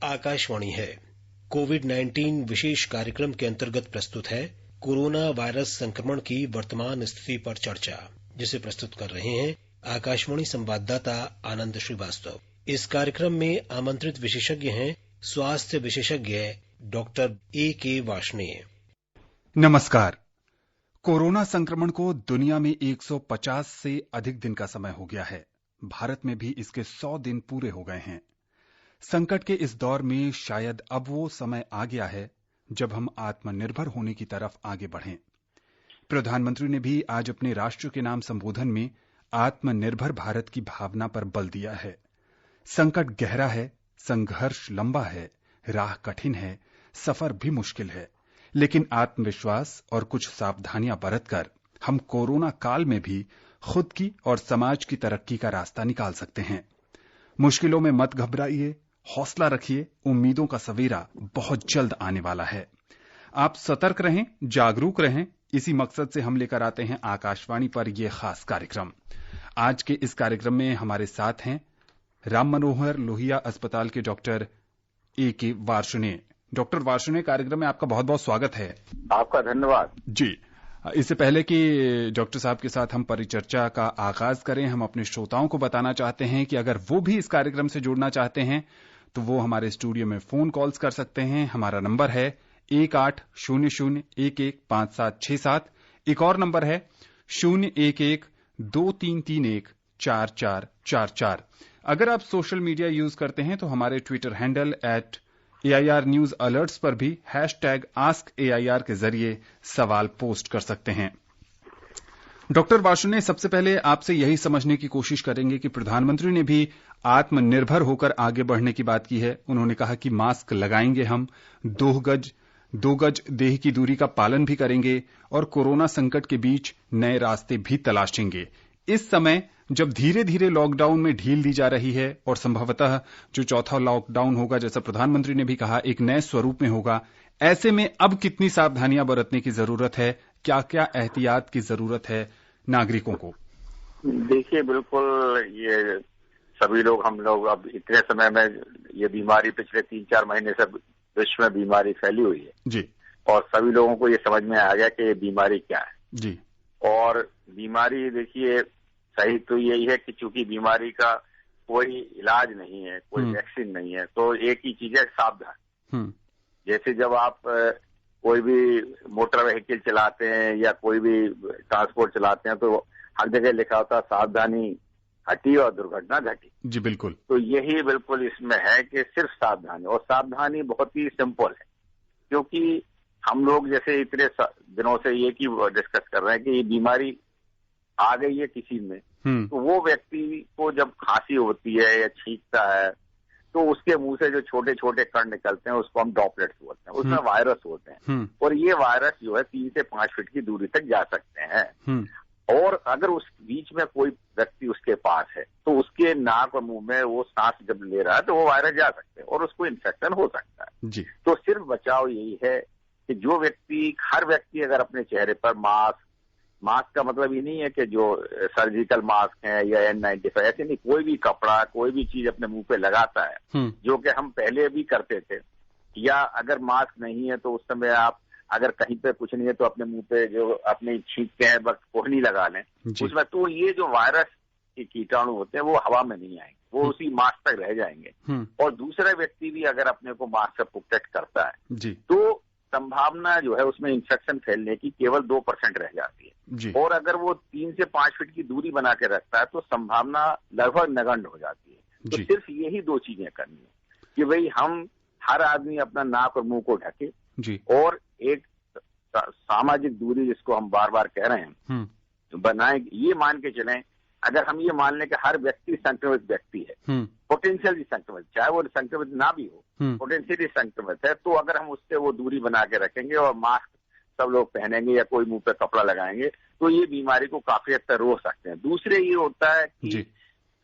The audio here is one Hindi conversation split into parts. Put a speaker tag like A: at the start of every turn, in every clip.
A: आकाशवाणी है। कोविड-19 विशेष कार्यक्रम के अंतर्गत प्रस्तुत है कोरोना वायरस संक्रमण की वर्तमान स्थिति पर चर्चा, जिसे प्रस्तुत कर रहे हैं आकाशवाणी संवाददाता आनंद श्रीवास्तव। इस कार्यक्रम में आमंत्रित विशेषज्ञ हैं स्वास्थ्य विशेषज्ञ डॉक्टर A.K. वार्ष्णेय।
B: नमस्कार। कोरोना संक्रमण को दुनिया में 150 से अधिक दिन का समय हो गया है। भारत में भी इसके 100 दिन पूरे हो गए हैं। संकट के इस दौर में शायद अब वो समय आ गया है जब हम आत्मनिर्भर होने की तरफ आगे बढ़ें। प्रधानमंत्री ने भी आज अपने राष्ट्र के नाम संबोधन में आत्मनिर्भर भारत की भावना पर बल दिया है। संकट गहरा है, संघर्ष लंबा है, राह कठिन है, सफर भी मुश्किल है, लेकिन आत्मविश्वास और कुछ सावधानियां बरतकर हम कोरोना काल में भी खुद की और समाज की तरक्की का रास्ता निकाल सकते हैं। मुश्किलों में मत घबराइए, हौसला रखिए, उम्मीदों का सवेरा बहुत जल्द आने वाला है। आप सतर्क रहें, जागरूक रहें, इसी मकसद से हम लेकर आते हैं आकाशवाणी पर यह खास कार्यक्रम। आज के इस कार्यक्रम में हमारे साथ हैं राम मनोहर लोहिया अस्पताल के doctor A.K. Varshney. Doctor Varshney, कार्यक्रम में आपका बहुत बहुत स्वागत है।
C: आपका धन्यवाद
B: जी। इससे पहले कि डॉक्टर साहब के साथ हम परिचर्चा का आगाज करें, हम अपने श्रोताओं को बताना चाहते हैं कि अगर वो भी इस कार्यक्रम से जुड़ना चाहते हैं तो वो हमारे स्टूडियो में फोन कॉल्स कर सकते हैं। हमारा नंबर है 1800115767। एक और नंबर है 01123314444। अगर आप सोशल मीडिया यूज करते हैं तो हमारे Twitter handle @AIR news alerts पर भी #AskAIR के जरिए सवाल पोस्ट कर सकते हैं। डॉक्टर वार्ष्णेय, सबसे पहले आपसे यही समझने की कोशिश करेंगे कि प्रधानमंत्री ने भी आत्मनिर्भर होकर आगे बढ़ने की बात की है। उन्होंने कहा कि मास्क लगाएंगे, हम 2 गज देह की दूरी का पालन भी करेंगे और कोरोना संकट के बीच नए रास्ते भी तलाशेंगे। इस समय जब धीरे धीरे लॉकडाउन में ढील दी जा रही है और संभवतः जो चौथा लॉकडाउन होगा, जैसा प्रधानमंत्री ने भी कहा, एक नए स्वरूप में होगा, ऐसे में अब कितनी सावधानियां बरतने की जरूरत है? क्या क्या एहतियात की जरूरत है नागरिकों को?
C: देखिए, बिल्कुल ये सभी लोग, हम लोग अब इतने समय में ये बीमारी पिछले 3-4 महीने से विश्व में बीमारी फैली हुई है
B: जी,
C: और सभी लोगों को ये समझ में आ गया कि ये बीमारी क्या है
B: जी।
C: और बीमारी, देखिए, सही तो यही है कि चूंकि बीमारी का कोई इलाज नहीं है, कोई वैक्सीन नहीं है, तो एक ही चीज है, सावधान। जैसे जब आप कोई भी मोटर व्हीकल चलाते हैं या कोई भी ट्रांसपोर्ट चलाते हैं तो हर जगह लिखा होता है सावधानी हटी और दुर्घटना घटी।
B: जी बिल्कुल।
C: तो यही बिल्कुल इसमें है कि सिर्फ सावधानी, और सावधानी बहुत ही सिंपल है, क्योंकि हम लोग जैसे इतने दिनों से ये की डिस्कस कर रहे हैं कि ये बीमारी आ गई है किसी में, तो वो व्यक्ति को जब खांसी होती है या छींकता है तो उसके मुंह से जो छोटे छोटे कण निकलते हैं उसको हम ड्रॉपलेट्स बोलते हैं, उसमें वायरस होते हैं और ये वायरस जो है 3 से 5 फीट की दूरी तक जा सकते हैं। और अगर उस बीच में कोई व्यक्ति उसके पास है तो उसके नाक और मुंह में वो सांस जब ले रहा है तो वो वायरस जा सकते हैं और उसको इन्फेक्शन हो सकता है
B: जी।
C: तो सिर्फ बचाव यही है कि जो व्यक्ति, हर व्यक्ति अगर अपने चेहरे पर मास्क का मतलब ये नहीं है कि जो सर्जिकल मास्क है या N95, ऐसे नहीं, कोई भी कपड़ा, कोई भी चीज अपने मुंह पे लगाता है, जो कि हम पहले भी करते थे, या अगर मास्क नहीं है तो उस समय आप अगर कहीं पे कुछ नहीं है तो अपने मुंह पे जो अपने छींकते हैं बस कोहनी लगा लें उसमें, तो ये जो वायरस के कीटाणु होते हैं वो हवा में नहीं आएंगे, वो उसी मास्क तक रह जाएंगे। और दूसरा व्यक्ति भी अगर अपने को मास्क से प्रोटेक्ट करता है तो संभावना जो है उसमें इन्फेक्शन फैलने की केवल 2% रह जाती है और अगर वो 3 से 5 फीट की दूरी बना के रखता है तो संभावना लगभग नगण्य हो जाती है। तो सिर्फ यही 2 चीजें करनी है कि भाई हम हर आदमी अपना नाक और मुंह को ढके और एक सामाजिक दूरी, जिसको हम बार बार कह रहे हैं, बनाए। ये मान के चलें, अगर हम ये मान लें कि हर व्यक्ति संक्रमित व्यक्ति है, पोटेंशियली संक्रमित, चाहे वो संक्रमित ना भी हो, पोटेंशियली संक्रमित है, तो अगर हम उससे वो दूरी बना के रखेंगे और मास्क सब लोग पहनेंगे या कोई मुंह पे कपड़ा लगाएंगे तो ये बीमारी को काफी हद तक रोक सकते हैं। दूसरे ये होता है कि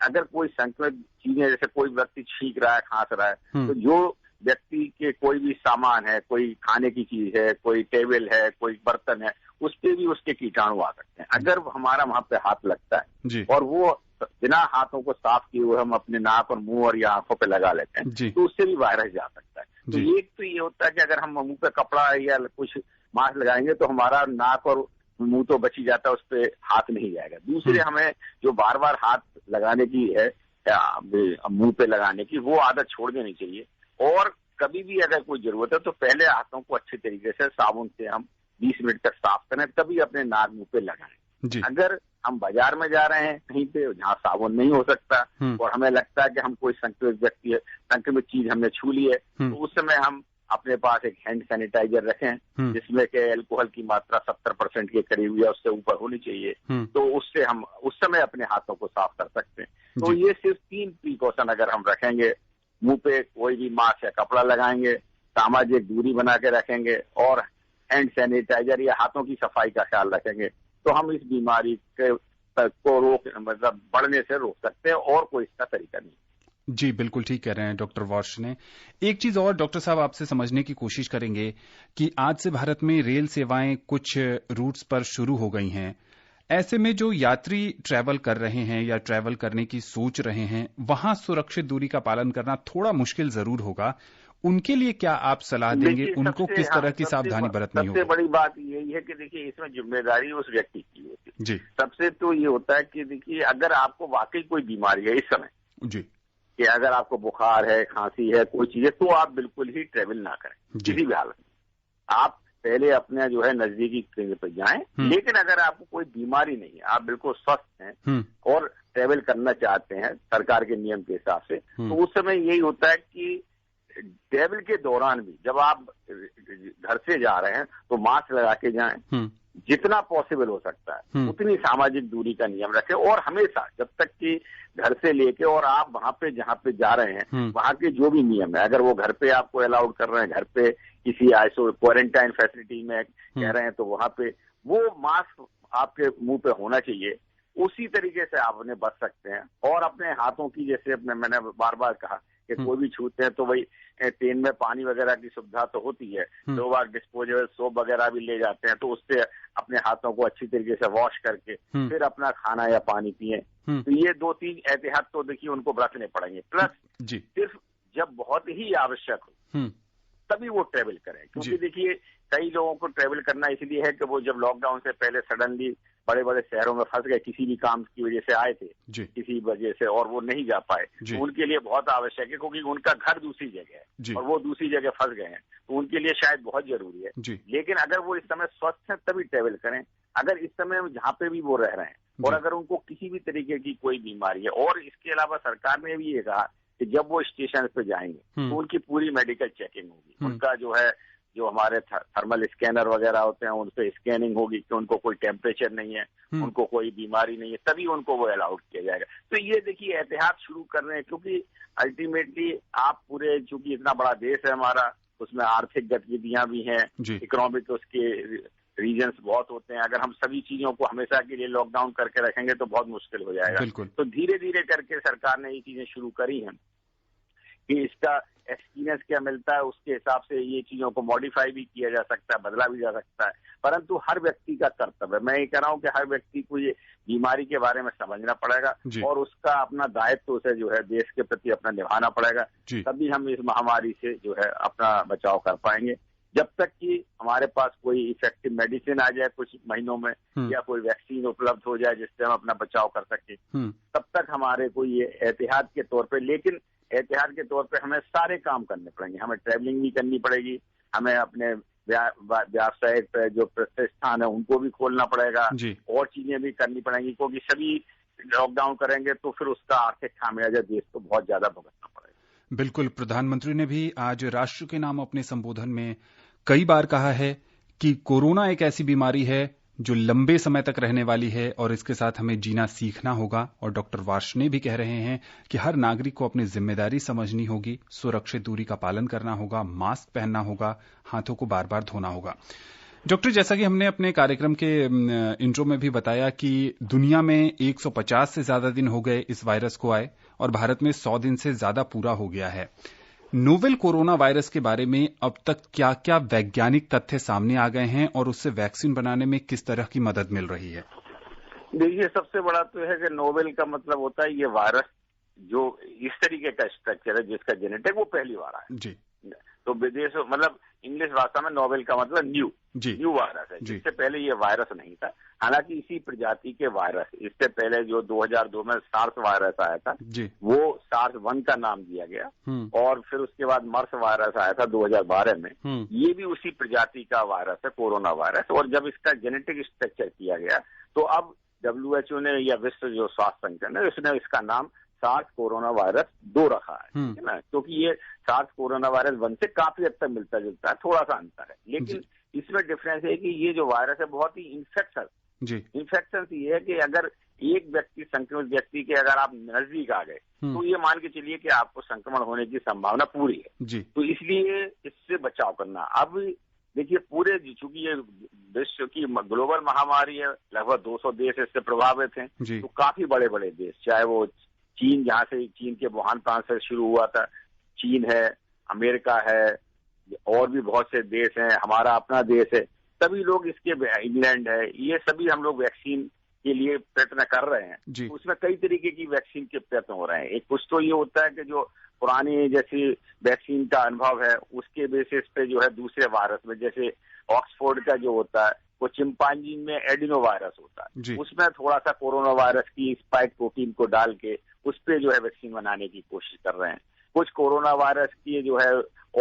C: अगर कोई संक्रमित चीजें, जैसे कोई व्यक्ति छींक रहा है, खांस रहा है, तो जो व्यक्ति के कोई भी सामान है, कोई खाने की चीज है, कोई टेबल है, कोई बर्तन है, उस पे भी उसके कीटाणु आ सकते हैं। अगर हमारा वहां पे हाथ लगता है और वो बिना हाथों को साफ किए हुए हम अपने नाक और मुंह और या आंखों पे लगा लेते हैं तो उससे भी वायरस जा सकता है। तो एक तो ये होता है कि अगर हम मुंह पे कपड़ा या कुछ मास्क लगाएंगे तो हमारा नाक और मुंह तो बच ही जाता है, उस पर हाथ नहीं जाएगा। दूसरे हमें जो बार बार हाथ लगाने की है मुंह पे लगाने की, वो आदत छोड़ देनी चाहिए। और कभी भी अगर कोई जरूरत है तो पहले हाथों को अच्छे तरीके से साबुन से हम 20 मिनट तक साफ करें, तभी अपने नाक मुंह पे लगाएं। अगर हम बाजार में जा रहे हैं कहीं पे जहाँ साबुन नहीं हो सकता और हमें लगता है कि हम कोई संक्रमित व्यक्ति है, संक्रमित चीज हमने छू ली है, तो उस समय हम अपने पास एक हैंड सैनिटाइजर रखें जिसमें के अल्कोहल की मात्रा 70% के करीब या उससे ऊपर होनी चाहिए, तो उससे हम उस समय अपने हाथों को साफ कर सकते हैं। तो ये सिर्फ 3 प्रिकॉशन अगर हम रखेंगे, मुंह पे कोई भी मास्क या कपड़ा लगाएंगे, सामाजिक दूरी बना के रखेंगे और हैंड सैनिटाइजर या हाथों की सफाई का ख्याल रखेंगे, तो हम इस बीमारी को मतलब बढ़ने से रोक सकते हैं और कोई इसका तरीका नहीं।
B: जी बिल्कुल ठीक कह रहे हैं डॉक्टर वॉर्ष ने। एक चीज और डॉक्टर साहब आपसे समझने की कोशिश करेंगे कि आज से भारत में रेल सेवाएं कुछ रूट्स पर शुरू हो गई हैं। ऐसे में जो यात्री ट्रैवल कर रहे हैं या ट्रैवल करने की सोच रहे हैं, वहां सुरक्षित दूरी का पालन करना थोड़ा मुश्किल जरूर होगा। उनके लिए क्या आप सलाह देंगे? उनको किस तरह की सावधानी बरतनी होगी?
C: सबसे बड़ी बात यही है कि देखिए इसमें जिम्मेदारी उस व्यक्ति की होती है।
B: जी।
C: सबसे तो ये होता है कि देखिए अगर आपको वाकई कोई बीमारी है इस समय, जी, कि अगर आपको बुखार है, खांसी है, कोई चीज है, तो आप बिल्कुल ही ट्रेवल ना करें किसी भी हालत में। आप पहले अपने जो है नजदीकी केंद्र पर जाएं। लेकिन अगर आपको कोई बीमारी नहीं है, आप बिल्कुल स्वस्थ हैं और ट्रेवल करना चाहते हैं सरकार के नियम के हिसाब से, तो उस समय यही होता है कि ट्रेवल के दौरान भी जब आप घर से जा रहे हैं तो मास्क लगा के जाएं, जितना पॉसिबल हो सकता है उतनी सामाजिक दूरी का नियम रखें। और हमेशा जब तक कि घर से लेके और आप वहां पे जहाँ पे जा रहे हैं वहां के जो भी नियम है, अगर वो घर पे आपको अलाउड कर रहे हैं, घर पे किसी क्वारंटाइन फैसिलिटी में कह रहे हैं, तो वहां पे वो मास्क आपके मुंह पे होना चाहिए। उसी तरीके से आप उन्हें बच सकते हैं। और अपने हाथों की, जैसे मैंने बार बार कहा कि कोई भी छूते हैं तो वही ट्रेन में पानी वगैरह की सुविधा तो होती है, लोग डिस्पोजेबल सोप वगैरह भी ले जाते हैं, तो उससे अपने हाथों को अच्छी तरीके से वॉश करके फिर अपना खाना या पानी पिए। तो ये 2-3 एहतियात तो देखिए उनको बरतने पड़ेंगे। प्लस सिर्फ जब बहुत ही आवश्यक हो तभी वो ट्रेवल करें, क्योंकि देखिए कई लोगों को ट्रेवल करना इसलिए है कि वो जब लॉकडाउन से पहले सडनली बड़े बड़े शहरों में फंस गए, किसी भी काम की वजह से आए थे किसी वजह से, और वो नहीं जा पाए, तो उनके लिए बहुत आवश्यक है, क्योंकि उनका घर दूसरी जगह है और वो दूसरी जगह फंस गए हैं, तो उनके लिए शायद बहुत जरूरी है। लेकिन अगर वो इस समय स्वस्थ हैं तभी ट्रेवल करें। अगर इस समय जहाँ पे भी वो रह रहे हैं और अगर उनको किसी भी तरीके की कोई बीमारी है, और इसके अलावा सरकार ने भी ये कहा कि जब वो स्टेशन पे जाएंगे तो उनकी पूरी मेडिकल चेकिंग होगी, उनका जो हमारे थर्मल स्कैनर वगैरह होते हैं उन पे स्कैनिंग होगी कि उनको कोई टेम्परेचर नहीं है, उनको कोई बीमारी नहीं है, तभी उनको वो अलाउड किया जाएगा। तो ये देखिए एहतियात शुरू कर रहे हैं, क्योंकि अल्टीमेटली आप पूरे, चूंकि इतना बड़ा देश है हमारा, उसमें आर्थिक गतिविधियां भी हैं, इकोनॉमिक उसके रीजन्स बहुत होते हैं। अगर हम सभी चीजों को हमेशा के लिए लॉकडाउन करके रखेंगे तो बहुत मुश्किल हो जाएगा। तो धीरे धीरे करके सरकार ने ये चीजें शुरू करी हैं कि इसका एक्सपीरियंस क्या मिलता है उसके हिसाब से ये चीजों को मॉडिफाई भी किया जा सकता है, बदला भी जा सकता है। परंतु हर व्यक्ति का कर्तव्य है, मैं ये कह रहा हूँ कि हर व्यक्ति को ये बीमारी के बारे में समझना पड़ेगा और उसका अपना दायित्व उसे जो है देश के प्रति अपना निभाना पड़ेगा, तभी हम इस महामारी से जो है अपना बचाव कर पाएंगे। जब तक कि हमारे पास कोई इफेक्टिव मेडिसिन आ जाए कुछ महीनों में, या कोई वैक्सीन उपलब्ध हो जाए जिससे हम अपना बचाव कर सके, तब तक हमारे को ये एहतियात के तौर पे, लेकिन एहतियात के तौर पे हमें सारे काम करने पड़ेंगे। हमें ट्रैवलिंग भी करनी पड़ेगी, हमें अपने व्यावसायिक जो प्रतिष्ठान है उनको भी खोलना पड़ेगा, और चीजें भी करनी पड़ेंगी, क्योंकि सभी लॉकडाउन करेंगे तो फिर उसका आर्थिक खामियाजा देश को बहुत ज्यादा भुगतना पड़ेगा।
B: बिल्कुल, प्रधानमंत्री ने भी आज राष्ट्र के नाम अपने संबोधन में कई बार कहा है कि कोरोना एक ऐसी बीमारी है जो लंबे समय तक रहने वाली है और इसके साथ हमें जीना सीखना होगा। और डॉक्टर वार्ष ने भी कह रहे हैं कि हर नागरिक को अपनी जिम्मेदारी समझनी होगी, सुरक्षित दूरी का पालन करना होगा, मास्क पहनना होगा, हाथों को बार बार धोना होगा। डॉक्टर, जैसा कि हमने अपने कार्यक्रम के इंट्रो में भी बताया कि दुनिया में 150 से ज्यादा दिन हो गए इस वायरस को आए और भारत में 100 दिन से ज्यादा पूरा हो गया है। नोवेल कोरोना वायरस के बारे में अब तक क्या क्या वैज्ञानिक तथ्य सामने आ गए हैं और उससे वैक्सीन बनाने में किस तरह की मदद मिल रही है?
C: देखिए, सबसे बड़ा तो है कि नोवेल का मतलब होता है ये वायरस जो इस तरीके का स्ट्रक्चर है जिसका जेनेटिक वो पहली बार आया
B: जी
C: तो विदेश मतलब इंग्लिश भाषा में नोवेल का मतलब न्यू वायरस है, जिससे पहले ये वायरस नहीं था। हालांकि इसी प्रजाति के वायरस इससे पहले जो 2002 में सार्स वायरस आया था वो सार्स 1 का नाम दिया गया और फिर उसके बाद मर्स वायरस आया था 2012 में। ये भी उसी प्रजाति का वायरस है, कोरोना वायरस। और जब इसका जेनेटिक स्ट्रक्चर किया गया तो अब WHO ने या विश्व जो स्वास्थ्य संगठन है उसने इसका नाम सार्स कोरोना वायरस 2 रखा है ना, क्योंकि ये सार्स कोरोना वायरस 1 से काफी हद तक मिलता जुलता है, थोड़ा सा अंतर है। लेकिन इसमें डिफरेंस है कि ये जो वायरस है बहुत ही इन्फेक्शन ये है कि अगर एक व्यक्ति संक्रमित व्यक्ति के अगर आप नजदीक आ गए तो ये मान के चलिए कि आपको संक्रमण होने की संभावना पूरी है। तो इसलिए इससे बचाव करना। अब देखिए, पूरे चूंकि ये विश्व की ग्लोबल महामारी है, लगभग 200 देश इससे प्रभावित हैं, तो काफी बड़े बड़े देश, चाहे वो चीन, जहां से चीन के वुहान प्रांत से शुरू हुआ था, चीन है, अमेरिका है, और भी बहुत से देश हैं, हमारा अपना देश है, सभी लोग इसके, इंग्लैंड है, ये सभी हम लोग वैक्सीन के लिए प्रयत्न कर रहे हैं। तो उसमें कई तरीके की वैक्सीन के प्रयत्न हो रहे हैं। एक कुछ तो ये होता है कि जो पुरानी जैसी वैक्सीन का अनुभव है उसके बेसिस पे जो है दूसरे वायरस में, जैसे ऑक्सफोर्ड का जो होता है वो चिंपांजी में एडिनो वायरस होता है, उसमें थोड़ा सा कोरोना वायरस की स्पाइक प्रोटीन को डाल के उस पे जो है वैक्सीन बनाने की कोशिश कर रहे हैं। कुछ कोरोना वायरस की जो है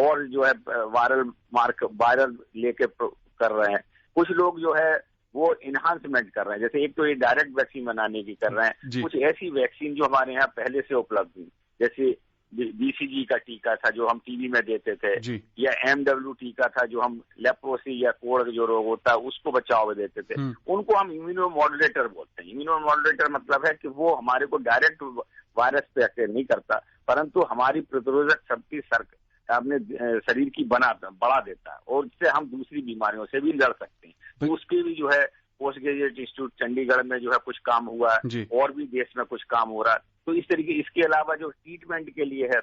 C: और जो है वायरल लेके कर रहे हैं। कुछ लोग जो है वो इन्हांसमेंट कर रहे हैं, जैसे एक तो ये डायरेक्ट वैक्सीन बनाने की कर रहे हैं। कुछ ऐसी वैक्सीन जो हमारे यहाँ पहले से उपलब्ध थी, जैसे BCG का टीका था जो हम टीवी में देते थे, या MW टीका था जो हम लेप्रोसी या कोढ़ जो रोग होता है उसको बचाव में देते थे, उनको हम इम्यूनोमॉड्यूलेटर बोलते हैं। इम्यूनोमॉड्यूलेटर मतलब है कि वो हमारे को डायरेक्ट वायरस पे अटैक नहीं करता, परंतु हमारी प्रतिरोधक शक्ति अपने शरीर की बढ़ा देता है और इससे हम दूसरी बीमारियों से भी लड़ सकते हैं। तो उसके भी जो है पोस्ट ग्रेजुएट इंस्टीट्यूट चंडीगढ़ में जो है कुछ काम हुआ है और भी देश में कुछ काम हो रहा है। तो इस तरीके, इसके अलावा जो ट्रीटमेंट के लिए है,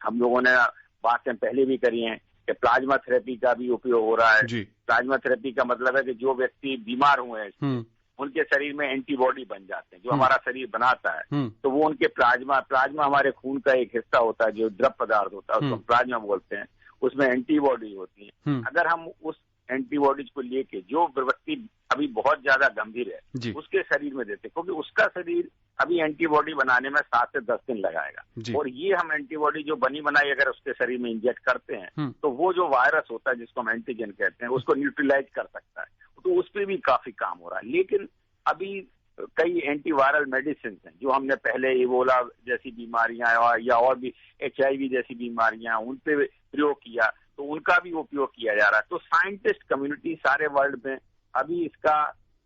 C: हम लोगों ने बातें पहले भी करी हैं कि प्लाज्मा थेरेपी का भी उपयोग हो रहा है। प्लाज्मा थेरेपी का मतलब है कि जो व्यक्ति बीमार हुए हैं उनके शरीर में एंटीबॉडी बन जाते हैं जो हमारा शरीर बनाता है, तो वो उनके प्लाज्मा हमारे खून का एक हिस्सा होता है जो द्रव पदार्थ होता है, उसको प्लाज्मा बोलते हैं, उसमें एंटीबॉडी होती है। अगर हम उस एंटीबॉडीज को लेके जो व्यक्ति अभी बहुत ज्यादा गंभीर है उसके शरीर में देते, क्योंकि उसका शरीर अभी एंटीबॉडी बनाने में 7 से 10 दिन लगाएगा, और ये हम एंटीबॉडी जो बनी बनाई अगर उसके शरीर में इंजेक्ट करते हैं तो वो जो वायरस होता है जिसको हम एंटीजन कहते हैं उसको न्यूट्रलाइज कर सकता है। तो उस पर भी काफी काम हो रहा है। लेकिन अभी कई एंटीवायरल मेडिसिन हैं जो हमने पहले इबोला जैसी बीमारियां या और भी HIV जैसी बीमारियां उन पे प्रयोग किया, तो उनका भी उपयोग किया जा रहा है। तो साइंटिस्ट कम्युनिटी सारे वर्ल्ड में अभी इसका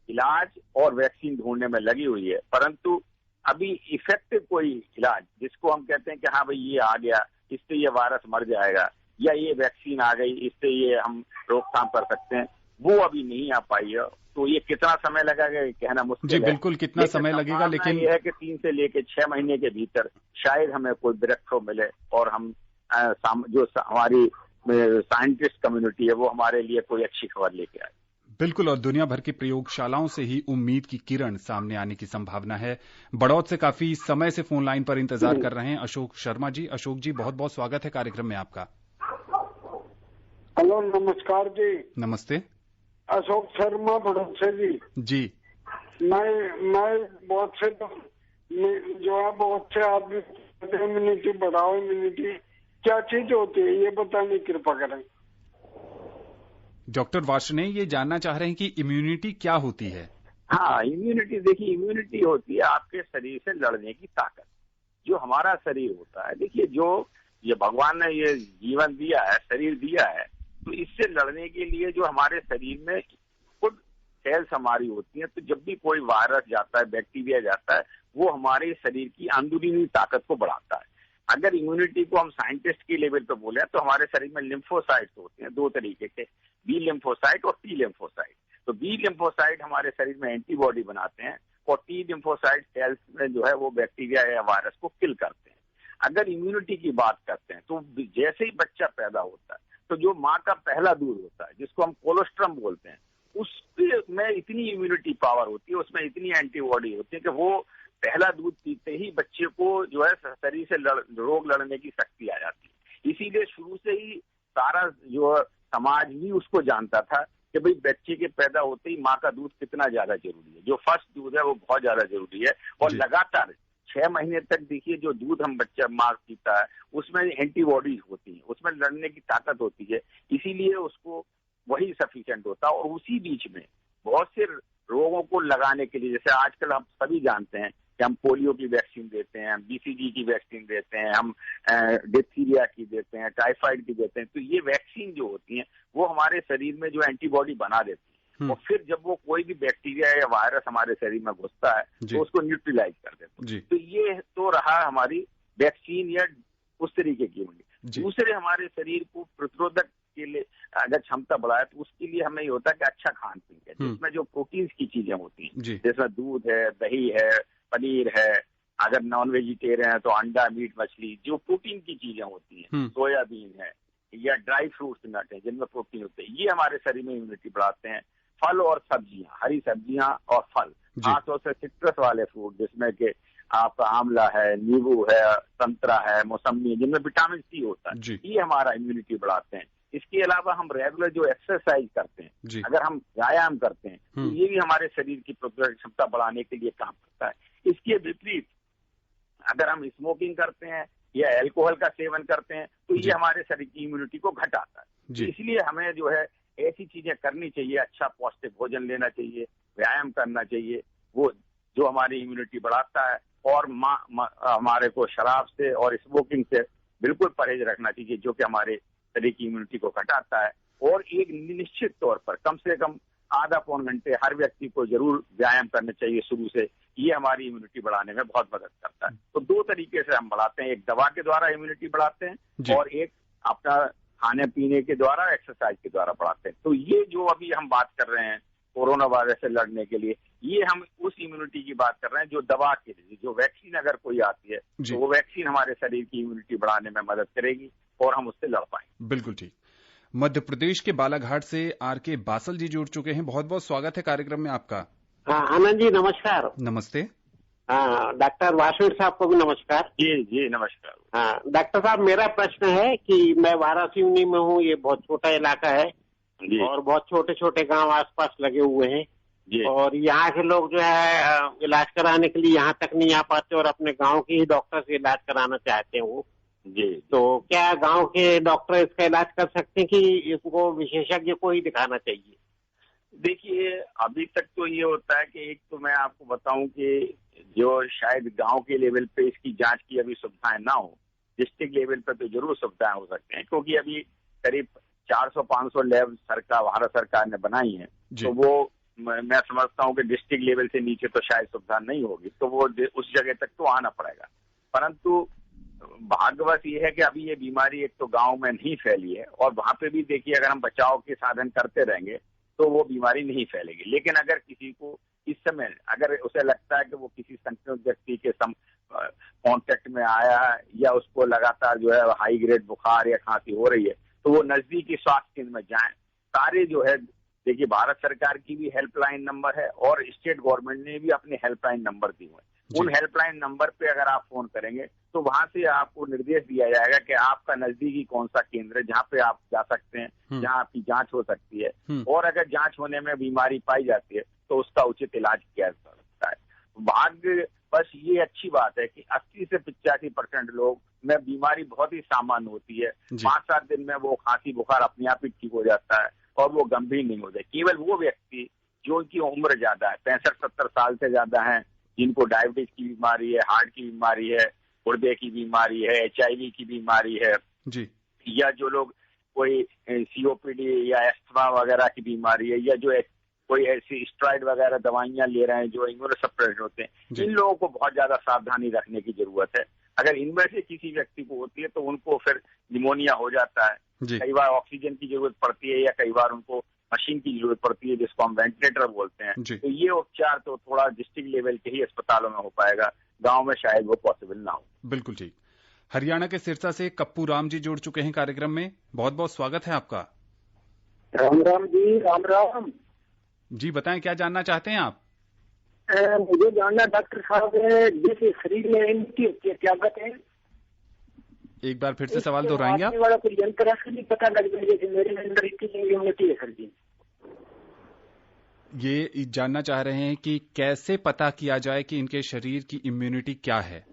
C: इलाज और वैक्सीन ढूंढने में लगी हुई है, परंतु अभी इफेक्टिव कोई इलाज जिसको हम कहते हैं कि हाँ भाई ये आ गया, इससे ये वायरस मर जाएगा, या ये वैक्सीन आ गई इससे ये हम रोकथाम कर सकते हैं, वो अभी नहीं आ पाई है। तो ये कितना समय लगेगा कहना मुश्किल है।
B: बिल्कुल कितना समय लगेगा, लेकिन
C: ये है कि 3 से लेके 6 महीने के भीतर शायद हमें कोई ब्रेक थ्रू मिले और हम जो हमारी साइंटिस्ट कम्युनिटी है वो हमारे लिए कोई अच्छी खबर लेके आए।
B: बिल्कुल, और दुनिया भर की प्रयोगशालाओं से ही उम्मीद की किरण सामने आने की संभावना है। बड़ौद से काफी समय से फोन लाइन पर इंतजार कर रहे हैं अशोक शर्मा जी। अशोक जी, बहुत बहुत स्वागत है कार्यक्रम में आपका।
D: हेलो, नमस्कार जी।
B: नमस्ते,
D: अशोक शर्मा बड़ौद से जी। मैं बहुत से जो है बहुत से आदमी इम्यूनिटी बढ़ाओ, इम्यूनिटी क्या चीज होती है ये बताने की कृपा करें।
B: डॉक्टर वार्ष्णेय ये जानना चाह रहे हैं कि इम्यूनिटी क्या होती है।
C: हाँ, इम्यूनिटी देखिए, इम्यूनिटी होती है आपके शरीर से लड़ने की ताकत। जो हमारा शरीर होता है, देखिए जो ये भगवान ने ये जीवन दिया है, शरीर दिया है, तो इससे लड़ने के लिए जो हमारे शरीर में खुद सेल्स हमारी होती हैं, तो जब भी कोई वायरस जाता है, बैक्टीरिया जाता है, वो हमारे शरीर की अंदरूनी ताकत को बढ़ाता है। अगर इम्यूनिटी को हम साइंटिस्ट की लेवल पे बोले तो हमारे शरीर में लिम्फोसाइट्स होते हैं 2 तरीके के, बी लिम्फोसाइट और टी लिम्फोसाइट। तो बी लिम्फोसाइट हमारे शरीर में एंटीबॉडी बनाते हैं और टी लिम्फोसाइट सेल्स में जो है वो बैक्टीरिया या वायरस को किल करते हैं। अगर इम्यूनिटी की बात करते हैं तो जैसे ही बच्चा पैदा होता है तो जो माँ का पहला दूध होता है जिसको हम कोलोस्ट्रम बोलते हैं, उसमें इतनी इम्यूनिटी पावर होती है, उसमें इतनी एंटीबॉडी होती है कि वो पहला दूध पीते ही बच्चे को जो है शरीर से रोग लड़ने की शक्ति आ जाती है। इसीलिए शुरू से ही सारा जो समाज भी उसको जानता था कि भाई बच्चे के पैदा होते ही माँ का दूध कितना ज्यादा जरूरी है। जो फर्स्ट दूध है वो बहुत ज्यादा जरूरी है, और लगातार 6 महीने तक देखिए जो दूध हम बच्चा माँ पीता है उसमें एंटीबॉडीज होती है, उसमें लड़ने की ताकत होती है, इसीलिए उसको वही सफिशिएंट होता है। और उसी बीच में बहुत से रोगों को लगाने के लिए, जैसे आजकल हम सभी जानते हैं कि हम पोलियो की वैक्सीन देते हैं, हम BCG की वैक्सीन देते हैं, हम डिप्थीरिया की देते हैं, टाइफाइड की देते हैं। तो ये वैक्सीन जो होती हैं वो हमारे शरीर में जो एंटीबॉडी बना देती है, और फिर जब वो कोई भी बैक्टीरिया या वायरस हमारे शरीर में घुसता है तो उसको न्यूट्रलाइज कर देते हैं। तो ये तो रहा हमारी वैक्सीन या उस तरीके की इम्यूनिटी। दूसरे हमारे शरीर को प्रतिरोधक के लिए अगर क्षमता बढ़ाए तो उसके लिए हमें ये होता है कि अच्छा खान पीन है, जिसमें जो प्रोटीन्स की चीजें होती हैं, जैसे दूध है, दही है, पनीर है, अगर नॉन वेजिटेरियन है तो अंडा, मीट, मछली, जो प्रोटीन की चीजें होती हैं, सोयाबीन है या ड्राई फ्रूट्स नट है जिनमें प्रोटीन होते हैं, ये हमारे शरीर में इम्यूनिटी बढ़ाते हैं। फल और सब्जियां, हरी सब्जियां और फल, खासतौर से सिट्रस वाले फ्रूट जिसमें कि आपका आंवला है, नींबू है, संतरा है, मौसमी, जिनमें विटामिन C होता है, ये हमारा इम्यूनिटी बढ़ाते हैं। इसके अलावा हम रेगुलर जो एक्सरसाइज करते हैं, अगर हम व्यायाम करते हैं तो ये भी हमारे शरीर की प्रतिरोधक क्षमता बढ़ाने के लिए काम करता है। इसके विपरीत अगर हम स्मोकिंग करते हैं या अल्कोहल का सेवन करते हैं तो ये हमारे शरीर की इम्यूनिटी को घटाता है। इसलिए हमें जो है ऐसी चीजें करनी चाहिए, अच्छा पौष्टिक भोजन लेना चाहिए, व्यायाम करना चाहिए, वो जो हमारी इम्यूनिटी बढ़ाता है। और हमारे को शराब से और स्मोकिंग से बिल्कुल परहेज रखना चाहिए, जो कि हमारे शरीर की इम्यूनिटी को घटाता है। और एक निश्चित तौर पर कम से कम आधा पौन घंटे हर व्यक्ति को जरूर व्यायाम करना चाहिए शुरू से, ये हमारी इम्यूनिटी बढ़ाने में बहुत मदद करता है। तो 2 तरीके से हम बढ़ाते हैं, एक दवा के द्वारा इम्यूनिटी बढ़ाते हैं और एक अपना खाने पीने के द्वारा, एक्सरसाइज के द्वारा बढ़ाते हैं। तो ये जो अभी हम बात कर रहे हैं कोरोना वायरस से लड़ने के लिए, ये हम उस इम्यूनिटी की बात कर रहे हैं जो दवा के लिए, जो वैक्सीन अगर कोई आती है तो वो वैक्सीन हमारे शरीर की इम्यूनिटी बढ़ाने में मदद करेगी और हम उससे लड़ पाएंगे।
B: बिल्कुल ठीक। मध्य प्रदेश के बालाघाट से RK बासल जी जुड़ चुके हैं, बहुत बहुत स्वागत है कार्यक्रम में आपका।
E: हाँ आनंद जी नमस्कार।
B: नमस्ते।
E: हाँ डॉक्टर वासुदेव साहब को भी नमस्कार।
C: जी नमस्कार।
E: हाँ डॉक्टर साहब, मेरा प्रश्न है कि मैं वाराणसी में हूँ, ये बहुत छोटा इलाका है और बहुत छोटे छोटे गांव आसपास लगे हुए हैं, और यहाँ के लोग जो है इलाज कराने के लिए यहाँ तक नहीं आ पाते और अपने गांव के ही डॉक्टर से इलाज कराना चाहते हैं वो। तो क्या गांव के डॉक्टर इसका इलाज कर सकते हैं कि इसको विशेषज्ञ को ही दिखाना चाहिए?
C: देखिए अभी तक तो ये होता है कि एक तो मैं आपको बताऊं कि जो शायद गांव के लेवल पे इसकी जांच की अभी सुविधाएं ना हो, डिस्ट्रिक्ट लेवल पे तो जरूर सुविधाएं हो सकते हैं, क्योंकि अभी करीब 400-500 लैब भारत सरकार ने बनाई है, तो वो मैं समझता हूँ कि डिस्ट्रिक्ट लेवल से नीचे तो शायद सुविधा नहीं होगी, तो वो उस जगह तक तो आना पड़ेगा। परंतु भाग्यवश ये है कि अभी ये बीमारी एक तो गांव में नहीं फैली है, और वहां पे भी देखिए अगर हम बचाव के साधन करते रहेंगे तो वो बीमारी नहीं फैलेगी। लेकिन अगर किसी को इस समय अगर उसे लगता है कि वो किसी संक्रमित व्यक्ति के कांटेक्ट में आया है या उसको लगातार जो है हाई ग्रेड बुखार या खांसी हो रही है, तो वो नजदीकी स्वास्थ्य केंद्र में जाएं। सारे जो है देखिए भारत सरकार की भी हेल्पलाइन नंबर है और स्टेट गवर्नमेंट ने भी अपने हेल्पलाइन नंबर दिए हुए हैं। उन हेल्पलाइन नंबर पे अगर आप फोन करेंगे तो वहां से आपको निर्देश दिया जाएगा कि आपका नजदीकी कौन सा केंद्र है जहाँ पे आप जा सकते हैं, जहाँ आपकी जांच हो सकती है, और अगर जांच होने में बीमारी पाई जाती है तो उसका उचित इलाज किया जा सकता है। भाग्य बस ये अच्छी बात है कि 80 से 85% लोग में बीमारी बहुत ही सामान्य होती है, 5-7 दिन में वो खांसी बुखार अपने आप ही ठीक हो जाता है और वो गंभीर नहीं होते। केवल वो व्यक्ति जो उनकी उम्र ज्यादा है, 65-70 साल से ज्यादा है, जिनको डायबिटीज की बीमारी है, हार्ट की बीमारी है, गुर्दे की बीमारी है, HIV की बीमारी है जी, या जो लोग कोई COPD या एस्थमा वगैरह की बीमारी है, या जो कोई ऐसी स्टेरॉइड वगैरह दवाइयां ले रहे हैं जो इम्यूनोसप्रेसेंट होते हैं, इन लोगों को बहुत ज्यादा सावधानी रखने की जरूरत है। अगर इनमें से किसी व्यक्ति को होती है तो उनको फिर निमोनिया हो जाता है, कई बार ऑक्सीजन की जरूरत पड़ती है या कई बार उनको मशीन की जरूरत पड़ती है जिसको हम वेंटिलेटर बोलते हैं। तो ये उपचार तो थोड़ा डिस्ट्रिक्ट लेवल के ही अस्पतालों में हो पाएगा, गांव में शायद वो पॉसिबल ना हो।
B: बिल्कुल ठीक। हरियाणा के सिरसा से कप्पू राम जी जुड़ चुके हैं कार्यक्रम में, बहुत बहुत स्वागत है आपका।
D: राम राम जी। राम राम।
B: जी बताएं, क्या जानना चाहते हैं आप?
F: मुझे जानना डॉक्टर साहब, जैसे शरीर में इम्यूनिटी होती है, ताकत है,
B: एक बार फिर से सवाल दोहराएंगे आप?
F: वाला कोई यंत्र से नहीं पता लग जाए जैसे मेरे अंदर इतनी इम्यूनिटी है सर जी।
B: ये जानना चाह रहे हैं कि कैसे पता किया जाए कि इनके शरीर की इम्यूनिटी क्या है?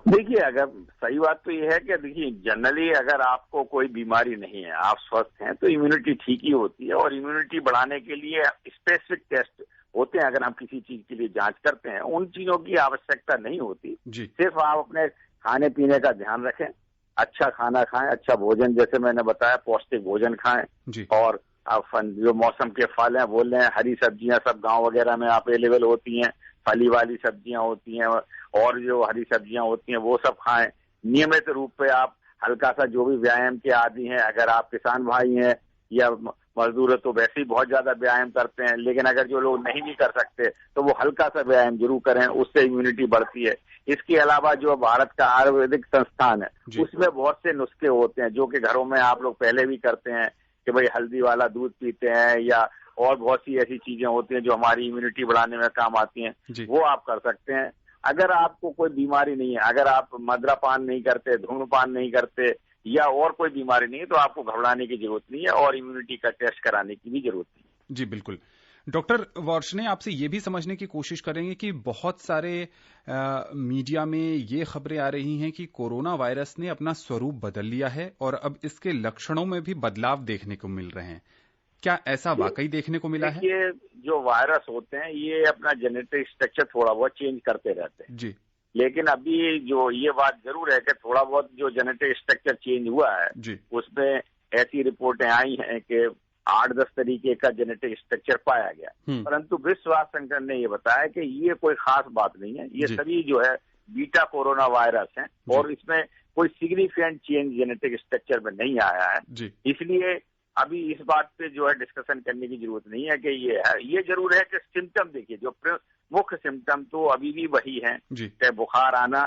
C: देखिए, अगर सही बात तो ये है कि देखिए जनरली अगर आपको कोई बीमारी नहीं है, आप स्वस्थ हैं, तो इम्यूनिटी ठीक ही होती है। और इम्यूनिटी बढ़ाने के लिए स्पेसिफिक टेस्ट होते हैं। अगर हम किसी चीज के लिए जांच करते हैं, उन चीजों की आवश्यकता नहीं होती। सिर्फ आप अपने खाने पीने का ध्यान रखें, अच्छा खाना खाएं, अच्छा भोजन, जैसे मैंने बताया पौष्टिक भोजन खाएं, और आप जो मौसम के फल हैं वो लें, हरी सब्जियां सब गांव वगैरह में अवेलेबल होती हैं, फली वाली सब्जियां होती हैं, और जो हरी सब्जियां होती हैं वो सब खाएं। नियमित रूप पे आप हल्का सा जो भी व्यायाम के आदी हैं, अगर आप किसान भाई हैं या मजदूर है तो वैसे ही बहुत ज्यादा व्यायाम करते हैं, लेकिन अगर जो लोग नहीं भी कर सकते तो वो हल्का सा व्यायाम जरूर करें, उससे इम्यूनिटी बढ़ती है। इसके अलावा जो भारत का आयुर्वेदिक संस्थान है उसमें बहुत से नुस्खे होते हैं जो कि घरों में आप लोग पहले भी करते हैं कि भाई हल्दी वाला दूध पीते हैं, या और बहुत सी ऐसी चीजें होती हैं जो हमारी इम्यूनिटी बढ़ाने में काम आती हैं, वो आप कर सकते हैं। अगर आपको कोई बीमारी नहीं है, अगर आप मदिरापान नहीं करते, धूम्रपान नहीं करते, या और कोई बीमारी नहीं है, तो आपको घबराने की जरूरत नहीं है और इम्यूनिटी का टेस्ट कराने की भी जरूरत नहीं है।
B: जी बिल्कुल। डॉक्टर वार्ष्णेय, आपसे ये भी समझने की कोशिश करेंगे कि बहुत सारे मीडिया में ये खबरें आ रही हैं कि कोरोना वायरस ने अपना स्वरूप बदल लिया है और अब इसके लक्षणों में भी बदलाव देखने को मिल रहे हैं। क्या ऐसा वाकई देखने को मिला है?
C: ये जो वायरस होते हैं ये अपना जेनेटिक स्ट्रक्चर थोड़ा बहुत चेंज करते रहते हैं
B: जी,
C: लेकिन अभी जो ये बात जरूर है कि थोड़ा बहुत जो जेनेटिक स्ट्रक्चर चेंज हुआ है उसमें ऐसी रिपोर्टें आई हैं कि 8-10 तरीके का जेनेटिक स्ट्रक्चर पाया गया, परंतु विश्व स्वास्थ्य संगठन ने ये बताया कि ये कोई खास बात नहीं है, ये सभी जो है बीटा कोरोना वायरस हैं और इसमें कोई सिग्निफिकेंट चेंज जेनेटिक स्ट्रक्चर में नहीं आया है। इसलिए अभी इस बात पे जो है डिस्कशन करने की जरूरत नहीं है कि ये है। ये जरूर है कि सिम्टम देखिए, जो मुख्य सिम्टम तो अभी भी वही है कि बुखार आना,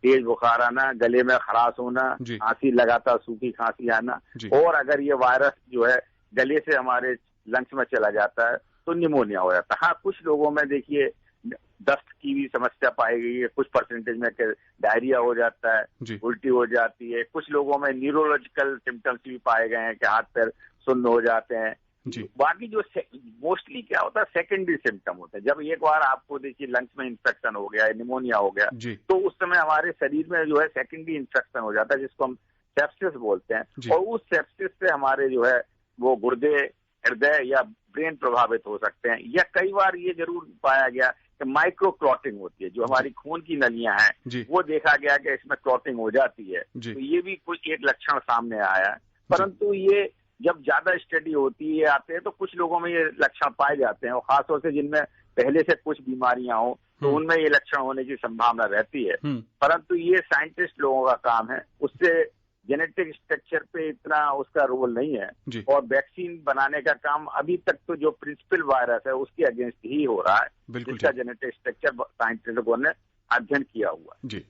C: तेज बुखार आना, गले में खराश होना, खांसी लगातार सूखी खांसी आना, और अगर ये वायरस जो है गले से हमारे लंग्स में चला जाता है तो निमोनिया हो जाता है। हाँ, कुछ लोगों में देखिए दस्त की भी समस्या पाई गई है, कुछ परसेंटेज में डायरिया हो जाता है, उल्टी हो जाती है, कुछ लोगों में न्यूरोलॉजिकल सिम्टम्स भी पाए गए हैं कि हाथ पैर सुन्न हो जाते हैं। बाकी जो मोस्टली क्या होता है सेकेंडरी सिम्टम होते हैं। जब एक बार आपको देखिए लंग्स में इंफेक्शन हो गया, निमोनिया हो गया, तो उस समय हमारे शरीर में जो है सेकेंडरी इंफेक्शन हो जाता है जिसको हम सेप्सिस बोलते हैं, और उस सेप्सिस से हमारे जो है वो गुर्दे, हृदय या ब्रेन प्रभावित हो सकते हैं। या कई बार ये जरूर पाया गया कि माइक्रो क्लॉटिंग होती है, जो हमारी खून की नलियां हैं वो देखा गया कि इसमें क्लॉटिंग हो जाती है, तो ये भी कुछ एक लक्षण सामने आया है। परंतु ये जब ज्यादा स्टडी होती है आते हैं तो कुछ लोगों में ये लक्षण पाए जाते हैं, और खासतौर से जिनमें पहले से कुछ बीमारियां हो तो उनमें ये लक्षण होने की संभावना रहती है। परंतु ये साइंटिस्ट लोगों का काम है, उससे जेनेटिक स्ट्रक्चर पे इतना उसका रोल नहीं है, और वैक्सीन बनाने का काम अभी तक तो जो प्रिंसिपल वायरस है उसके अगेंस्ट ही हो रहा है, जिसका जेनेटिक स्ट्रक्चर साइंटिस्टों ने अध्ययन किया हुआ।
B: जी,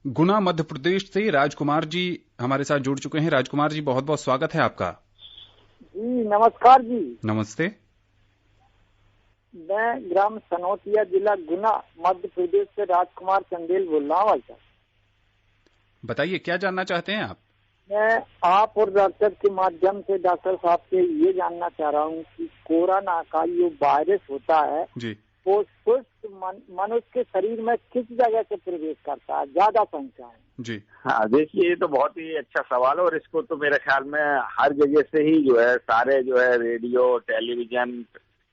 B: गुना मध्य प्रदेश से राजकुमार जी हमारे साथ जुड़ चुके हैं। राजकुमार जी, बहुत बहुत स्वागत है आपका।
F: जी नमस्कार जी।
B: नमस्ते।
F: मैं ग्राम सनौतिया, जिला गुना, मध्य प्रदेश से राजकुमार चंदेल बोल रहा हूँ।
B: बताइए, क्या जानना चाहते हैं आप?
F: मैं आप और डॉक्टर के माध्यम से डॉक्टर साहब से ये जानना चाह रहा हूँ कि कोरोना का जो वायरस होता है वो स्वस्थ मनुष्य के शरीर में किस जगह से प्रवेश करता है, ज्यादा संख्या है?
C: जी हाँ, देखिए ये तो बहुत ही अच्छा सवाल है, और इसको तो मेरे ख्याल में हर जगह से ही जो है सारे जो है रेडियो, टेलीविजन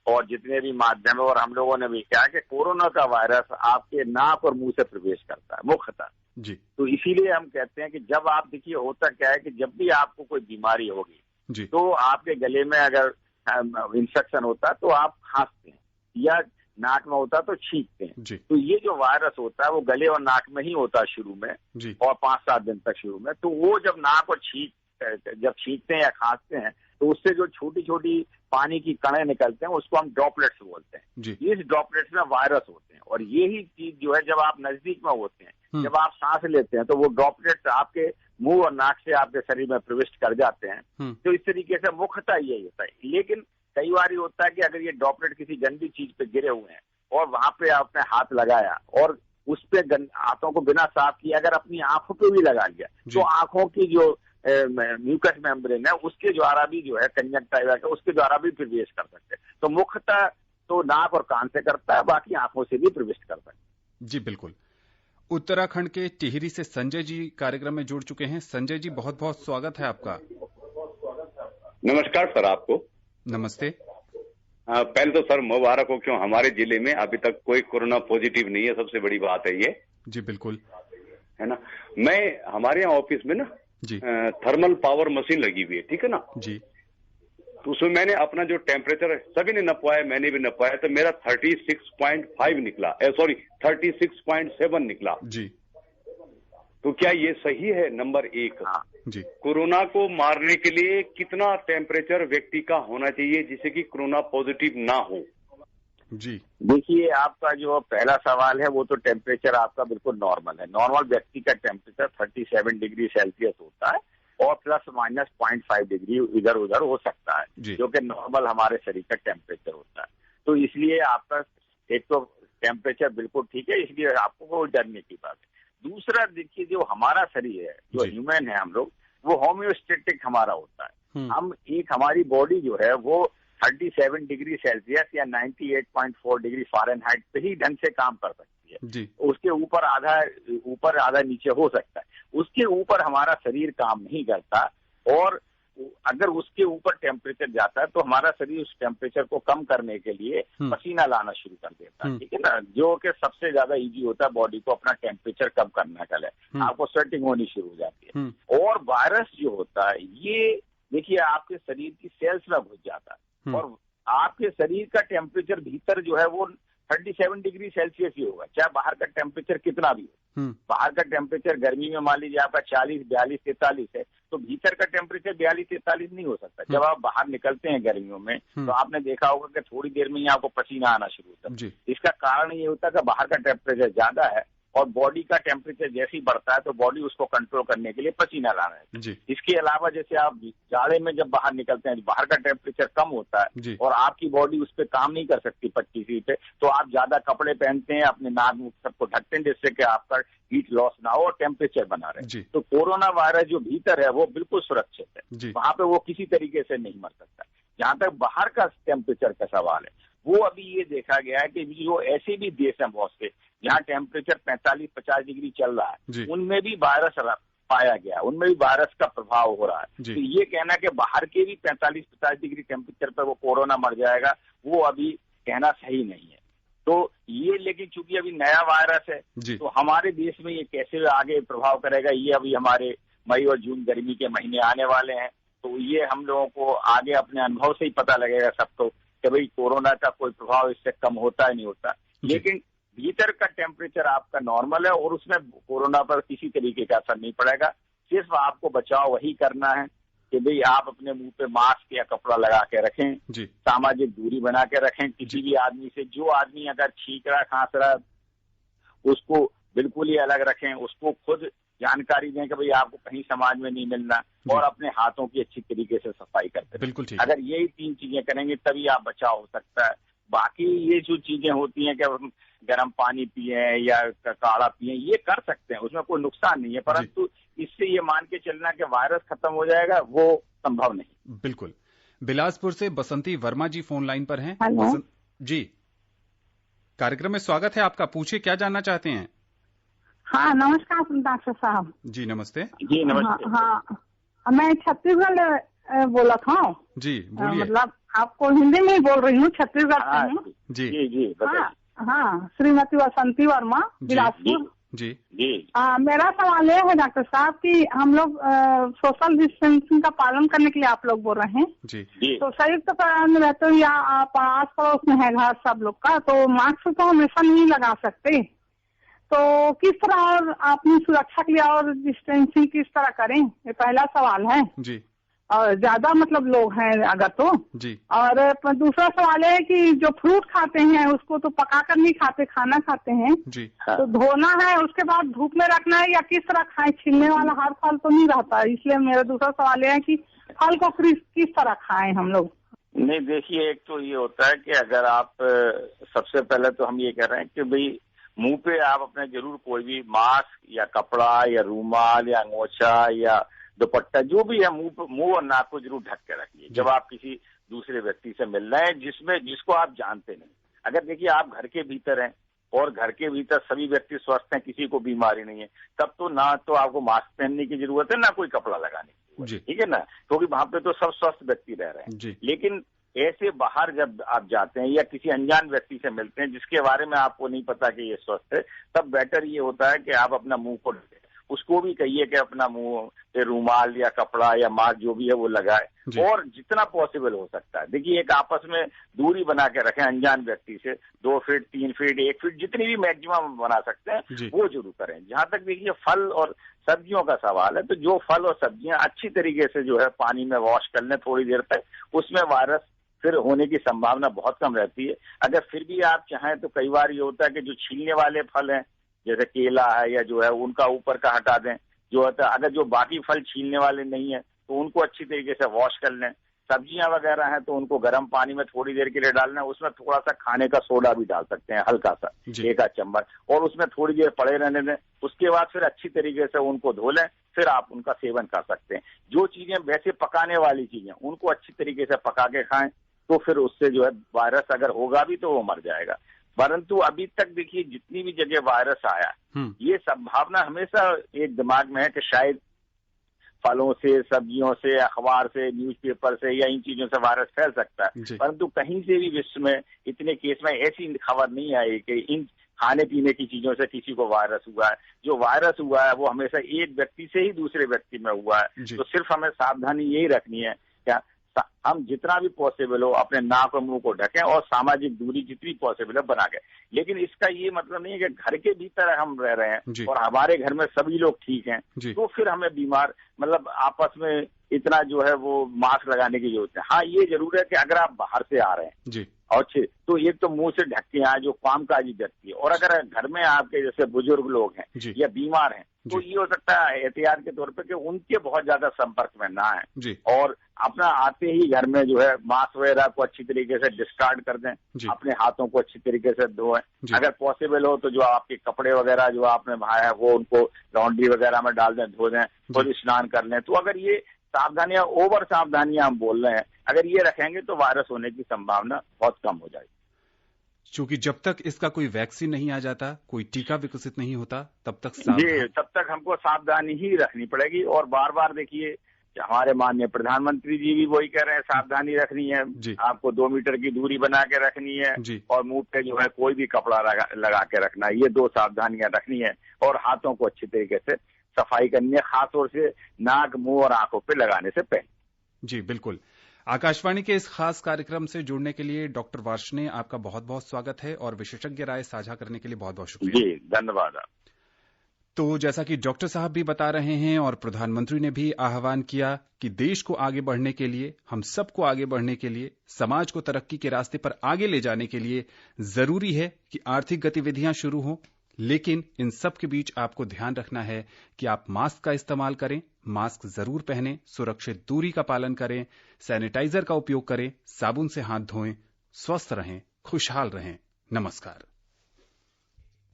C: और जितने भी माध्यम है, और हम लोगों ने भी कहा कि कोरोना का वायरस आपके नाक और मुंह से प्रवेश करता है मुख्यतः। तो इसीलिए हम कहते हैं कि जब आप देखिए होता क्या है कि जब भी आपको कोई बीमारी होगी तो आपके गले में अगर इंफेक्शन होता है तो आप खांसते हैं, या नाक में होता तो छींकते हैं। तो ये जो वायरस होता है वो गले और नाक में ही होता है शुरू में, और 5-7 दिन तक शुरू में। तो वो जब नाक और जब छींकते हैं या खांसते हैं तो उससे जो छोटी छोटी पानी की कणें निकलते हैं उसको हम ड्रॉपलेट्स बोलते हैं। इस ड्रॉपलेट्स में वायरस होते हैं, और यही चीज जो है जब आप नजदीक में होते हैं, जब आप सांस लेते हैं तो वो ड्रॉपलेट्स आपके मुंह और नाक से आपके शरीर में प्रविष्ट कर जाते हैं। तो इस तरीके से मुख्यतः यही होता है। लेकिन कई बार ये होता है कि अगर ये ड्रॉपलेट किसी गंदी चीज पे गिरे हुए हैं और वहां पे आपने हाथ लगाया और उस पे हाथों को बिना साफ किए अगर अपनी आंखों पे भी लगा लिया तो आंखों की जो म्यूकस मेम्ब्रेन है उसके द्वारा भी जो है कंजक्टिवा का उसके द्वारा भी प्रवेश कर सकते हैं। तो मुख्यतः तो नाक और कान से करता है, बाकी आंखों से भी प्रवेश कर सकते हैं।
B: जी बिल्कुल। उत्तराखंड के टिहरी से संजय जी कार्यक्रम में जुड़ चुके हैं। संजय जी, बहुत बहुत स्वागत है आपका।
G: नमस्कार सर। आपको
B: नमस्ते।
G: पहले तो सर मुबारक हो, क्यों हमारे जिले में अभी तक कोई कोरोना पॉजिटिव नहीं है, सबसे बड़ी बात है ये।
B: जी बिल्कुल,
G: है ना। मैं हमारे यहाँ ऑफिस में ना
B: जी
G: थर्मल पावर मशीन लगी हुई है, ठीक है ना
B: जी।
G: तो उसमें मैंने अपना जो टेम्परेचर है, सभी ने नपवाया, मैंने भी नपवाया, तो मेरा 36.5 निकला, 36.7 निकला
B: जी।
G: तो क्या ये सही है? नंबर एक।
C: हाँ
B: जी।
G: कोरोना को मारने के लिए कितना टेम्परेचर व्यक्ति का होना चाहिए जिससे कि कोरोना पॉजिटिव ना हो?
B: जी
C: देखिए, आपका जो पहला सवाल है वो तो टेम्परेचर आपका बिल्कुल नॉर्मल है। नॉर्मल व्यक्ति का टेम्परेचर 37 डिग्री सेल्सियस होता है और प्लस माइनस 0.5 डिग्री इधर उधर हो सकता है, जो कि नॉर्मल हमारे शरीर का टेम्परेचर होता है। तो इसलिए आपका एक तो टेम्परेचर बिल्कुल ठीक है, इसलिए आपको कोई डरने की बात है। दूसरा, देखिए जो हमारा शरीर है, जो ह्यूमन है हम लोग, वो होम्योस्टेटिक हमारा होता है। हम हमारी बॉडी जो है वो 37 डिग्री सेल्सियस या 98.4 डिग्री फ़ारेनहाइट पे ही ढंग से काम कर सकती है
B: जी।
C: उसके ऊपर आधा नीचे हो सकता है, उसके ऊपर हमारा शरीर काम नहीं करता। और अगर उसके ऊपर टेम्परेचर जाता है तो हमारा शरीर उस टेम्परेचर को कम करने के लिए पसीना लाना शुरू कर देता है, ठीक है ना, जो कि सबसे ज्यादा इजी होता है बॉडी को अपना टेम्परेचर कम करने के लिए। आपको स्वेटिंग होनी शुरू हो जाती है। और वायरस जो होता है ये देखिए आपके शरीर की सेल्स में घुस जाता है और आपके शरीर का टेम्परेचर भीतर जो है वो 37 डिग्री सेल्सियस ही होगा, चाहे बाहर का टेम्परेचर कितना भी हो। बाहर का टेम्परेचर गर्मी में मान लीजिए आपका 40, 42, 43 है, तो भीतर का टेम्परेचर 42, 43 नहीं हो सकता। जब आप बाहर निकलते हैं गर्मियों में तो आपने देखा होगा कि थोड़ी देर में ही आपको पसीना आना शुरू होता है। इसका कारण ये होता है कि बाहर का टेम्परेचर ज्यादा है और बॉडी का टेम्परेचर जैसे ही बढ़ता है तो बॉडी उसको कंट्रोल करने के लिए पसीना लाना है। इसके अलावा जैसे आप जाड़े में जब बाहर निकलते हैं, बाहर का टेम्परेचर कम होता है और आपकी बॉडी उस पर काम नहीं कर सकती 25 पे, तो आप ज्यादा कपड़े पहनते हैं, अपने नाक मुख सबको ढकते हैं जिससे कि आपका हीट लॉस ना हो और टेम्परेचर बना रहे। तो कोरोना वायरस जो भीतर है वो बिल्कुल सुरक्षित है, वहां पे वो किसी तरीके से नहीं मर सकता। जहां तक बाहर का टेम्परेचर का सवाल है, वो अभी ये देखा गया है कि जो ऐसे भी देश हैं बहुत से जहाँ टेम्परेचर 45-50 डिग्री चल रहा है, उनमें भी वायरस पाया गया, उनमें भी वायरस का प्रभाव हो रहा है। तो ये कहना कि बाहर के भी 45-50 डिग्री टेम्परेचर पर वो कोरोना मर जाएगा, वो अभी कहना सही नहीं है। तो ये लेकिन चूंकि अभी नया वायरस है तो हमारे देश में ये कैसे आगे प्रभाव करेगा, ये अभी हमारे मई और जून गर्मी के महीने आने वाले हैं, तो ये हम लोगों को आगे अपने अनुभव से ही पता लगेगा सबको कि भाई कोरोना का कोई प्रभाव इससे कम होता है नहीं होता। लेकिन भीतर का टेम्परेचर आपका नॉर्मल है और उसमें कोरोना पर किसी तरीके का असर नहीं पड़ेगा। सिर्फ आपको बचाव वही करना है कि भाई आप अपने मुंह पे मास्क या कपड़ा लगा के रखें, सामाजिक दूरी बना के रखें किसी भी आदमी से। जो आदमी अगर छींक रहा खांस रहा उसको बिल्कुल ही अलग रखें, उसको खुद जानकारी दें कि भाई आपको कहीं समाज में नहीं मिलना, और अपने हाथों की अच्छी तरीके से सफाई करते हैं।
B: बिल्कुल ठीक।
C: अगर यही 3 चीजें करेंगे तभी आप बचाव हो सकता है। बाकी ये जो चीजें होती हैं कि हम गर्म पानी पिए या काढ़ा पिए, ये कर सकते हैं, उसमें कोई नुकसान नहीं है, परंतु इससे ये मान के चलना कि वायरस खत्म हो जाएगा वो संभव नहीं।
B: बिल्कुल। बिलासपुर से बसंती वर्मा जी फोन लाइन पर हैं। जी, कार्यक्रम में स्वागत है आपका, पूछिए क्या जानना चाहते हैं।
H: हाँ नमस्कार डॉक्टर साहब।
B: जी नमस्ते।
C: जी नमस्ते।
H: हाँ मैं छत्तीसगढ़ बोला था।
B: जी बोलिए।
H: मतलब आपको हिंदी में ही बोल रही हूँ, छत्तीसगढ़ से हूँ।
B: जी
C: जी
H: हाँ श्रीमती बसंती वर्मा बिलासपुर।
B: जी
C: जी।
H: मेरा सवाल ये है डॉक्टर साहब कि हम लोग सोशल डिस्टेंसिंग का पालन करने के लिए आप लोग बोल रहे हैं
B: जी।
H: तो संयुक्त परिवार में रहते हो या आप आस पड़ोस में है घर सब लोग का, तो मास्क तो हमेशा नहीं लगा सकते, तो किस तरह और अपनी सुरक्षा के लिए और डिस्टेंसिंग किस तरह करें, ये पहला सवाल है
B: जी।
H: और ज्यादा मतलब लोग हैं अगर तो
B: जी।
H: और दूसरा सवाल है कि जो फ्रूट खाते हैं उसको तो पका कर नहीं खाते, खाना खाते हैं
B: जी।
H: तो धोना है उसके बाद धूप में रखना है या किस तरह खाएं, छीलने वाला हर फल तो नहीं रहता, इसलिए मेरा दूसरा सवाल है कि फल को किस तरह खाएं हम लोग।
C: नहीं, देखिए, एक तो ये होता है कि अगर आप सबसे पहले तो हम ये कह रहे हैं कि भाई मुंह पे आप अपने जरूर कोई भी मास्क या कपड़ा या रूमाल या अंगोछा या दुपट्टा जो भी है मुंह और नाक को जरूर ढक के रखिए जब आप किसी दूसरे व्यक्ति से मिल रहे हैं जिसको आप जानते नहीं। अगर देखिए आप घर के भीतर हैं और घर के भीतर सभी व्यक्ति स्वस्थ हैं, किसी को बीमारी नहीं है, तब तो ना तो आपको मास्क पहनने की जरूरत है ना कोई कपड़ा लगाने की जरूरत है, ठीक है ना, क्योंकि वहां पे तो सब स्वस्थ व्यक्ति रह रहे हैं। लेकिन ऐसे बाहर जब आप जाते हैं या किसी अनजान व्यक्ति से मिलते हैं जिसके बारे में आपको नहीं पता कि ये स्वस्थ है, तब बेटर ये होता है कि आप अपना मुंह को ढकें। उसको भी कहिए कि अपना मुंह पे रूमाल या कपड़ा या मास्क जो भी है वो लगाए और जितना पॉसिबल हो सकता है। देखिए, एक आपस में दूरी बना के रखें अनजान व्यक्ति से, 2 फीट 3 फीट 1 फीट जितनी भी मैक्सिमम बना सकते हैं वो जरूर करें। जहां तक देखिए फल और सब्जियों का सवाल है, तो जो फल और सब्जियां अच्छी तरीके से जो है पानी में वॉश कर लें थोड़ी देर तक, उसमें वायरस फिर होने की संभावना बहुत कम रहती है। अगर फिर भी आप चाहें तो कई बार ये होता है कि जो छीलने वाले फल हैं जैसे केला है या जो है उनका ऊपर का हटा दें, जो होता है अगर जो बाकी फल छीलने वाले नहीं है तो उनको अच्छी तरीके से वॉश कर लें। सब्जियां वगैरह हैं तो उनको गर्म पानी में थोड़ी देर के लिए डालना है, उसमें थोड़ा सा खाने का सोडा भी डाल सकते हैं, हल्का सा 1 आध चम्मच, और उसमें थोड़ी देर पड़े रहने दें। उसके बाद फिर अच्छी तरीके से उनको धो लें, फिर आप उनका सेवन कर सकते हैं। जो चीजें वैसे पकाने वाली चीजें उनको अच्छी तरीके से पका के खाएं, तो फिर उससे जो है वायरस अगर होगा भी तो वो मर जाएगा। परंतु अभी तक देखिए जितनी भी जगह वायरस आया, ये संभावना हमेशा एक दिमाग में है कि शायद फलों से, सब्जियों से, अखबार से, न्यूज़पेपर से या इन चीजों से वायरस फैल सकता है। परंतु कहीं से भी विश्व में इतने केस में ऐसी खबर नहीं आई कि इन खाने पीने की चीजों से किसी को वायरस हुआ है। जो वायरस हुआ है वो हमेशा एक व्यक्ति से ही दूसरे व्यक्ति में हुआ है। तो सिर्फ हमें सावधानी यही रखनी है क्या हम जितना भी पॉसिबल हो अपने नाक और मुंह को ढकें और सामाजिक दूरी जितनी पॉसिबल है बना के। लेकिन इसका ये मतलब नहीं है कि घर के भीतर हम रह रहे हैं और हमारे घर में सभी लोग ठीक हैं तो फिर हमें बीमार मतलब आपस में इतना जो है वो मास्क लगाने की जरूरत है। हाँ, ये जरूर है कि अगर आप बाहर से आ रहे हैं और तो एक तो मुंह से ढक के आए जो कामकाजी व्यक्ति है, और अगर घर में आपके जैसे बुजुर्ग लोग हैं या बीमार हैं तो ये हो सकता है एहतियात के तौर पे कि उनके बहुत ज्यादा संपर्क में ना आए और अपना आते ही घर में जो है मास्क वगैरह को अच्छी तरीके से डिस्कार्ड कर दें, अपने हाथों को अच्छी तरीके से धोएं। अगर पॉसिबल हो तो जो आपके कपड़े वगैरह जो आपने भाया वो उनको लॉन्ड्री वगैरह में डाल दें, धो दें, थोड़ी स्नान कर लें। तो अगर ये सावधानियां, ओवर सावधानियां हम बोल रहे हैं, अगर ये रखेंगे तो वायरस होने की संभावना बहुत कम हो जाएगी।
B: क्योंकि जब तक इसका कोई वैक्सीन नहीं आ जाता, कोई टीका विकसित नहीं होता, तब तक
C: तब तक हमको सावधानी ही रखनी पड़ेगी। और बार बार देखिए हमारे माननीय प्रधानमंत्री जी भी वही कह रहे हैं, सावधानी रखनी है, आपको 2 मीटर की दूरी बना के रखनी है और मुंह पे जो है कोई भी कपड़ा लगा के रखना है। ये 2 सावधानियां रखनी है और हाथों को अच्छी तरीके से सफाई करनी है, खासतौर से नाक, मुंह और आंखों पे लगाने से पहले।
B: जी बिल्कुल। आकाशवाणी के इस खास कार्यक्रम से जुड़ने के लिए डॉक्टर वार्ष्णेय आपका बहुत बहुत स्वागत है और विशेषज्ञ राय साझा करने के लिए बहुत बहुत शुक्रिया।
C: जी धन्यवाद।
B: तो जैसा कि डॉक्टर साहब भी बता रहे हैं और प्रधानमंत्री ने भी आह्वान किया कि देश को आगे बढ़ने के लिए, हम सबको आगे बढ़ने के लिए, समाज को तरक्की के रास्ते पर आगे ले जाने के लिए जरूरी है कि आर्थिक गतिविधियां शुरू हों। लेकिन इन सब के बीच आपको ध्यान रखना है कि आप मास्क का इस्तेमाल करें, मास्क जरूर पहनें, सुरक्षित दूरी का पालन करें, सैनिटाइजर का उपयोग करें, साबुन से हाथ धोएं, स्वस्थ रहें, खुशहाल रहें। नमस्कार।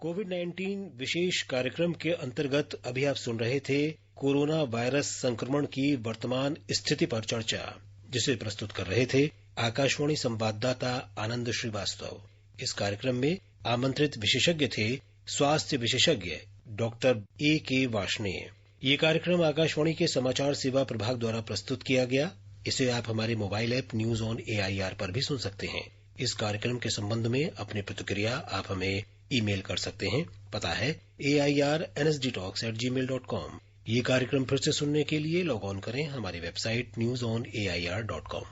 A: कोविड-19 विशेष कार्यक्रम के अंतर्गत अभी आप सुन रहे थे कोरोना वायरस संक्रमण की वर्तमान स्थिति पर चर्चा, जिसे प्रस्तुत कर रहे थे आकाशवाणी संवाददाता आनंद श्रीवास्तव। इस कार्यक्रम में आमंत्रित विशेषज्ञ थे स्वास्थ्य विशेषज्ञ डॉक्टर A.K. वार्ष्णेय। ये कार्यक्रम आकाशवाणी के समाचार सेवा प्रभाग द्वारा प्रस्तुत किया गया। इसे आप हमारे mobile app news on AIR पर भी सुन सकते हैं। इस कार्यक्रम के संबंध में अपनी प्रतिक्रिया आप हमें ईमेल कर सकते हैं। पता है AIRNSDtalks@gmail.com। ये कार्यक्रम फिर से सुनने के लिए लॉग ऑन करें हमारी वेबसाइट newsonair.com।